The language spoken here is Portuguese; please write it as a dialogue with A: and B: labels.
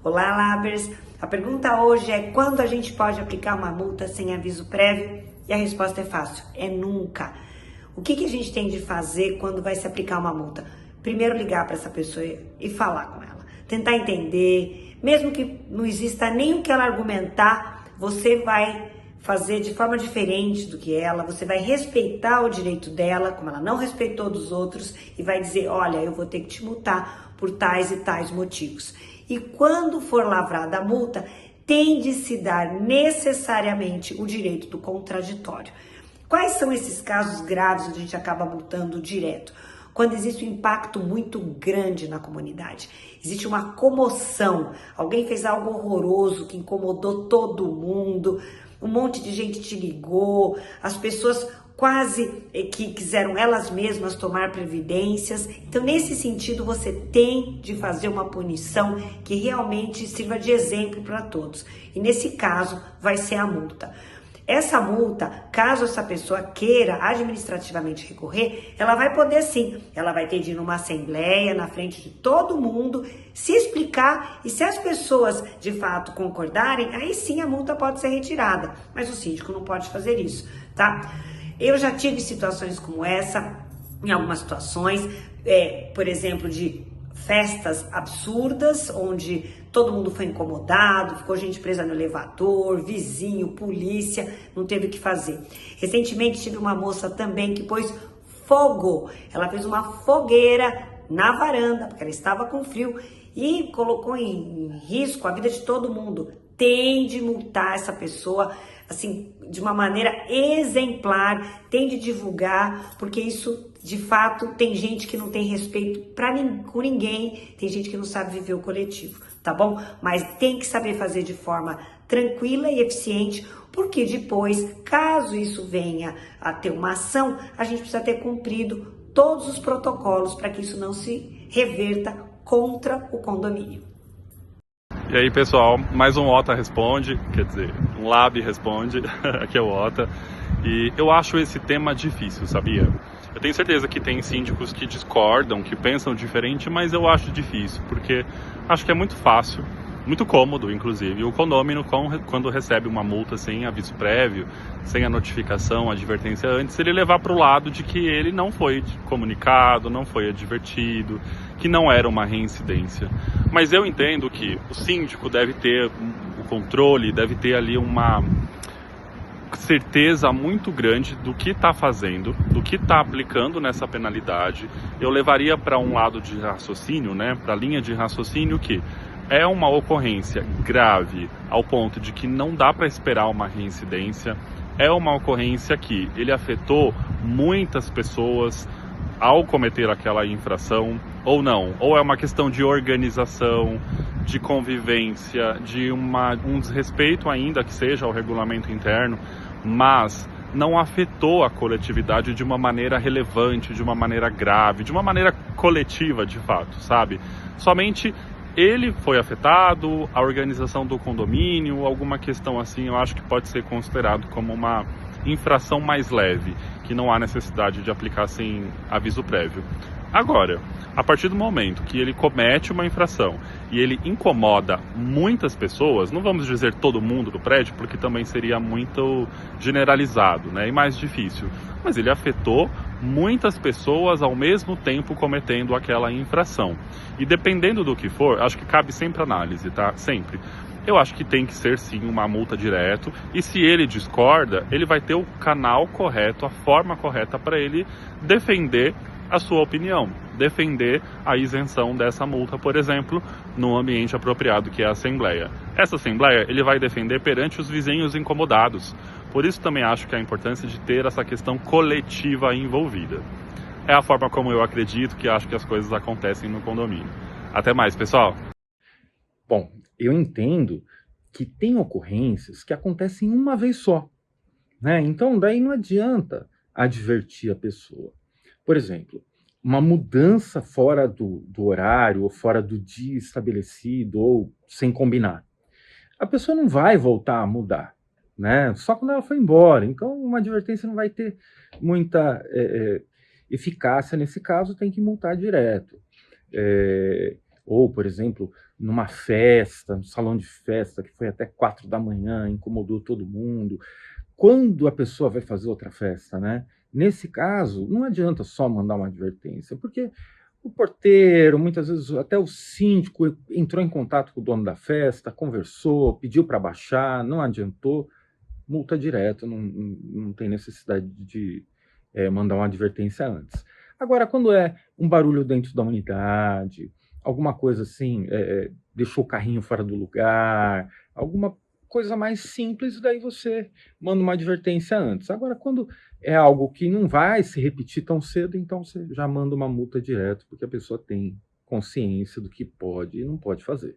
A: Olá, Labers! A pergunta hoje é: quando a gente pode aplicar uma multa sem aviso prévio? E a resposta é fácil: é nunca. O que a gente tem de fazer quando vai se aplicar uma multa? Primeiro, ligar para essa pessoa e falar com ela, tentar entender, mesmo que não exista nem o que ela argumentar, você vai fazer de forma diferente do que ela, você vai respeitar o direito dela, como ela não respeitou dos outros, e vai dizer: olha, eu vou ter que te multar por tais e tais motivos. E quando for lavrada a multa, tem de se dar necessariamente o direito do contraditório. Quais são esses casos graves onde a gente acaba multando direto? Quando existe um impacto muito grande na comunidade, existe uma comoção, alguém fez algo horroroso que incomodou todo mundo, um monte de gente te ligou, as pessoas quase que quiseram elas mesmas tomar providências. Então, nesse sentido, você tem de fazer uma punição que realmente sirva de exemplo para todos. E nesse caso, vai ser a multa. Essa multa, caso essa pessoa queira administrativamente recorrer, ela vai poder sim. Ela vai ter de ir numa assembleia, na frente de todo mundo, se explicar, e se as pessoas de fato concordarem, aí sim a multa pode ser retirada. Mas o síndico não pode fazer isso, tá? Eu já tive situações como essa, em algumas situações, por exemplo, de festas absurdas, onde todo mundo foi incomodado, ficou gente presa no elevador, vizinho, polícia, não teve o que fazer. Recentemente tive uma moça também que pôs fogo, ela fez uma fogueira na varanda, porque ela estava com frio e colocou em risco a vida de todo mundo. Tem de multar essa pessoa, assim, de uma maneira exemplar, tem de divulgar, porque isso, de fato, tem gente que não tem respeito com ninguém, tem gente que não sabe viver o coletivo, tá bom? Mas tem que saber fazer de forma tranquila e eficiente, porque depois, caso isso venha a ter uma ação, a gente precisa ter cumprido todos os protocolos para que isso não se reverta contra o condomínio.
B: E aí, pessoal, mais um OTA responde, quer dizer, um Lab responde, aqui é o OTA, e eu acho esse tema difícil, sabia? Eu tenho certeza que tem síndicos que discordam, que pensam diferente, mas eu acho difícil, porque acho que é muito fácil, muito cômodo, inclusive, o condômino, quando recebe uma multa sem aviso prévio, sem a notificação, a advertência antes, ele levar para o lado de que ele não foi comunicado, não foi advertido, que não era uma reincidência. Mas eu entendo que o síndico deve ter o controle, deve ter ali uma certeza muito grande do que está fazendo, do que está aplicando nessa penalidade. Eu levaria para um lado de raciocínio, né, para a linha de raciocínio, que é uma ocorrência grave ao ponto de que não dá para esperar uma reincidência, é uma ocorrência que ele afetou muitas pessoas ao cometer aquela infração, ou não, ou é uma questão de organização, de convivência, de um desrespeito ainda que seja ao regulamento interno, mas não afetou a coletividade de uma maneira relevante, de uma maneira grave, de uma maneira coletiva de fato, sabe? Somente ele foi afetado, a organização do condomínio, alguma questão assim, eu acho que pode ser considerado como uma infração mais leve, que não há necessidade de aplicar sem aviso prévio. Agora, a partir do momento que ele comete uma infração e ele incomoda muitas pessoas, não vamos dizer todo mundo do prédio, porque também seria muito generalizado, né, e mais difícil, mas ele afetou muitas pessoas ao mesmo tempo cometendo aquela infração. E dependendo do que for, acho que cabe sempre análise, tá? Sempre. Eu acho que tem que ser sim uma multa direto, e se ele discorda, ele vai ter o canal correto, a forma correta para ele defender a sua opinião, defender a isenção dessa multa, por exemplo, no ambiente apropriado, que é a assembleia. Essa assembleia ele vai defender perante os vizinhos incomodados. Por isso também acho que a importância de ter essa questão coletiva envolvida. É a forma como eu acredito que acho que as coisas acontecem no condomínio. Até mais, pessoal!
C: Bom, eu entendo que tem ocorrências que acontecem uma vez só, né? Então, daí não adianta advertir a pessoa. Por exemplo, uma mudança fora do horário, ou fora do dia estabelecido, ou sem combinar. A pessoa não vai voltar a mudar, né? Só quando ela for embora. Então, uma advertência não vai ter muita eficácia nesse caso, tem que multar direto. Ou, por exemplo, numa festa, no salão de festa, que foi até 4 da manhã, incomodou todo mundo. Quando a pessoa vai fazer outra festa, né? Nesse caso, não adianta só mandar uma advertência, porque o porteiro, muitas vezes até o síndico entrou em contato com o dono da festa, conversou, pediu para baixar, não adiantou, multa direto, não tem necessidade de mandar uma advertência antes. Agora, quando é um barulho dentro da unidade, alguma coisa assim, deixou o carrinho fora do lugar, alguma coisa mais simples, daí você manda uma advertência antes. Agora, quando é algo que não vai se repetir tão cedo, então você já manda uma multa direto, porque a pessoa tem consciência do que pode e não pode fazer.